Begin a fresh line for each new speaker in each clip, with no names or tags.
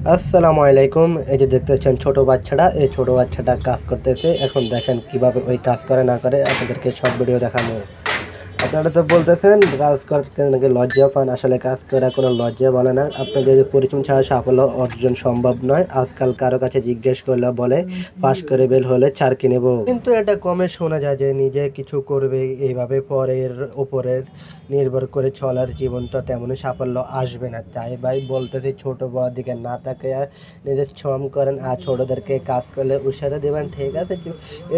আসসালামু আলাইকুম। এই যে দেখতেছেন ছোট বাচ্চাটা, এই ছোট বাচ্চাটা কাজ করতেছে। এখন দেখেন কিভাবে ওই কাজ করে না করে আপনাদেরকে সব ভিডিও দেখানো। আপনারা তো বলতেছেন কাজ করতে নাকি লজ্জা পান, আসলে কাজ করা কোনো লজ্জা বলে না। আপনাদের পরিশ্রম ছাড়া সাফল্য অর্জন সম্ভব নয়। আজকাল কারো কাছে জিজ্ঞেস করলে বলে পাশ করে বের হলে ছাড় কিনে নেব, কিন্তু এটা কমে শোনা যায় যে নিজে কিছু করবে এইভাবে পরের উপরের নির্ভর করে চলার জীবনটা তেমনই সাফল্য আসবে না। তাই ভাই বলতেছি ছোট বড় দিকে না তাকিয়ে নিজের শ্রম করেন আর ছোটদেরকে কাজ করলে উৎসাহ দেবেন, ঠিক আছে?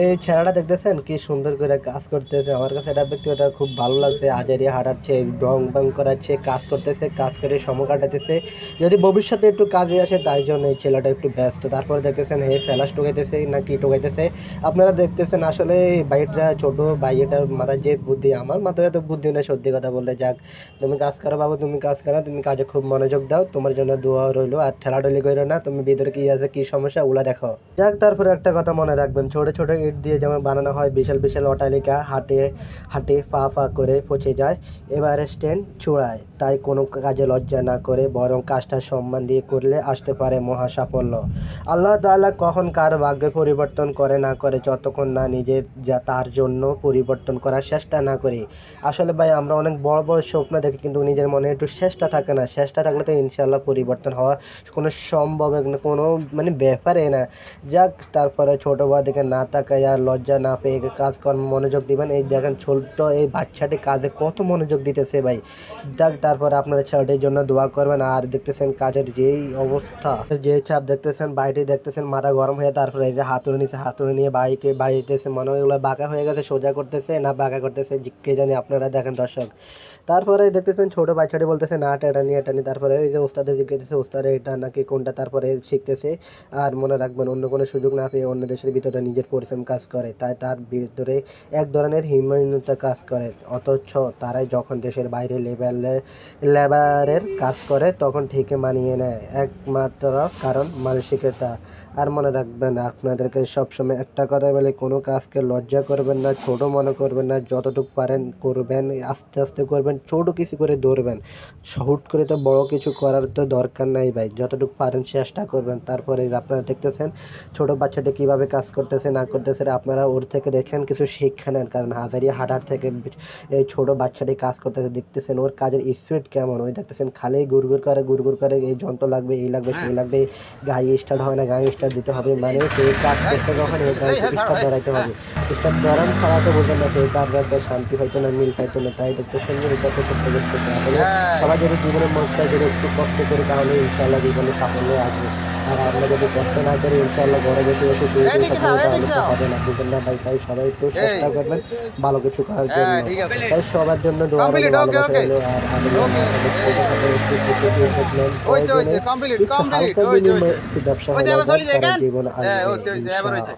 এই ছেলেটা দেখতেছেন কি সুন্দর করে কাজ করতেছে, আমার কাছে এটা ব্যক্তিগত খুব ভালো লাগছে। আজারিয়া হাঁটাচ্ছে, রং বং করাচ্ছে, কাজ করতেছে, কাজ করে সময় কাটাতেছে। যদি ভবিষ্যতে একটু কাজে আসে তাই জন্য এই ছেলেটা একটু ব্যস্ত। তারপরে দেখতেছেন হে ফেলাস টোকাইতেছে না কি টোকাইতেছে, আপনারা দেখতেছেন। আসলে বাইকটা ছোট বাইকটার মাথায় যে বুদ্ধি, আমার মাথায় তো বুদ্ধি নেই সত্যি কথা বলতে। যাক, তুমি কাজ করো বাবু, তুমি কাজ করো, তুমি কাজে খুব মনোযোগ দাও, তোমার জন্য দোয়া রইলো। আর ঠেলাঠেলি করো না, তুমি ভিতরে কি আছে কি সমস্যা ওগুলা দেখো। যাক, তারপরে একটা কথা মনে রাখবেন, ছোট ছোট ইট দিয়ে যেমন বানানো হয় বিশাল বিশাল অট্টালিকা, হাঁটে হাঁটে পা পা করে পৌঁছে যায় এভারেস্টের চূড়ায়। তাই কোনো কাজে লজ্জা না করে বরং কাজটা সম্মান দিয়ে করলে আসতে পারে মহা সাফল্য। আল্লাহ তাআলা কখন কার ভাগ্যে পরিবর্তন করে না করে যতক্ষণ না নিজের যা তার জন্য পরিবর্তন করার চেষ্টা না করি। আসলে ভাই আমরা অনেক বড় বড় স্বপ্ন দেখি কিন্তু নিজের মনে একটু চেষ্টা থাকে না। চেষ্টা থাকলে তো ইনশাল্লাহ পরিবর্তন হওয়া কোনো সম্ভব কোনো ব্যাপারে না। যাক, তারপরে ছোট বড় দিকে না তাকায় আর লজ্জা না পেয়ে কাজকর্মে মনোযোগ দিবেন। এই দেখেন ছোট্ট এই বাচ্চাটি কাজে কত মনোযোগ দিতেছে ভাই। যাক, তারপরে আপনারা ছেলেটির জন্য দোয়া করবেন। আর দেখতেছেন কাজের যেই অবস্থা, যে চাপ দেখতেছেন, বাড়িটি দেখতেছেন, মাথা গরম হয়ে তারপরে এই যে হাতুড়ি নিচে হাতুড়ি নিয়ে বাইকে বাড়িতেছে, মনে হয় এগুলো বাঁকা হয়ে গেছে, সোজা করতেছে না বাঁকা করতেছে কে জানি, আপনারা দেখেন দর্শক। তারপরে দেখতেছেন ছোট বাচ্চাটি বলতেছে না এটা নিয়ে এটা নিয়ে, তারপরে ওই যে ওস্তাদে জিজ্ঞেসে ওস্তাদে এটা নাকি কোনটা, তারপরে শিখতেছে। আর মনে রাখবেন অন্য কোনো সুযোগ না পেয়ে অন্য দেশের ভিতরে নিজের পরিশ্রম কাজ করে, তাই তার ভিতরে এক ধরনের হিমায়িনতা কাজ করে। অথচ তারাই যখন দেশের বাইরে লেবারের কাজ করে তখন ঠিকই মানিয়ে নেয়, একমাত্র কারণ মানসিকতা। আর মনে রাখবেন আপনাদেরকে সবসময় একটা কথা বলে, কোনো কাজকে লজ্জা করবেন না, ছোট মনে করবেন না। যতটুকু পারেন করবেন, আস্তে আস্তে করবেন, ছোট কিছু করে ধরবেন। হুট করে তো বড় কিছু করার তো দরকার নাই ভাই, যতটুকু পারেন চেষ্টা করবেন। তারপরে আপনারা দেখতেছেন ছোট বাচ্চাটা কিভাবে কাজ করতেছে না করতেছে, আপনারা ওর থেকে দেখেন কিছু শিক্ষা নেন। কারণ হাজারিয়া হাঁটার থেকে এই ছোট বাচ্চাটি কাজ করতেছে, দেখতেছেন ওর কাজের স্পিড কেমন। ওই দেখতেছেন খালি গুড়গুড় করে এই যন্ত্র লাগবে, এই লাগবে, সেই লাগবে, গাড়ি স্টার্ট হয় না, গাড়ি স্টার্ট দিতে হবে। মানে সেই কাজ করতে কখন এই গাড়ি স্টার্ট ধরাইতে হবে, স্টার্ট ধরান ছাড়া তো বলতেন না, সেই কাজ শান্তি পাইতো না, মিল পাইতো না। তাই দেখতেছেন এটা তো করতে করতেছে। আসলে সবাই যদি জীবনের মধ্যে যদি একটু কষ্ট করি তাহলে ইনশাআল্লাহ জীবনে সাফল্য আসবে। আর আমরা যদি কষ্ট না করি ইনশাআল্লাহ ঘরে বসে বসে তাহলে তো হবে না, বুঝলেন না ভাই? তাই সবাই একটু চেষ্টা করবেন ভালো কিছু করার জন্য। তাই সবার জন্য দোয়া রইলো, ভালোবাসা রইলো। আর হালকা বিনিময়ে একটু ব্যবসা হয়ে যায়, সারা জীবন আসবে ইনশাআল্লাহ।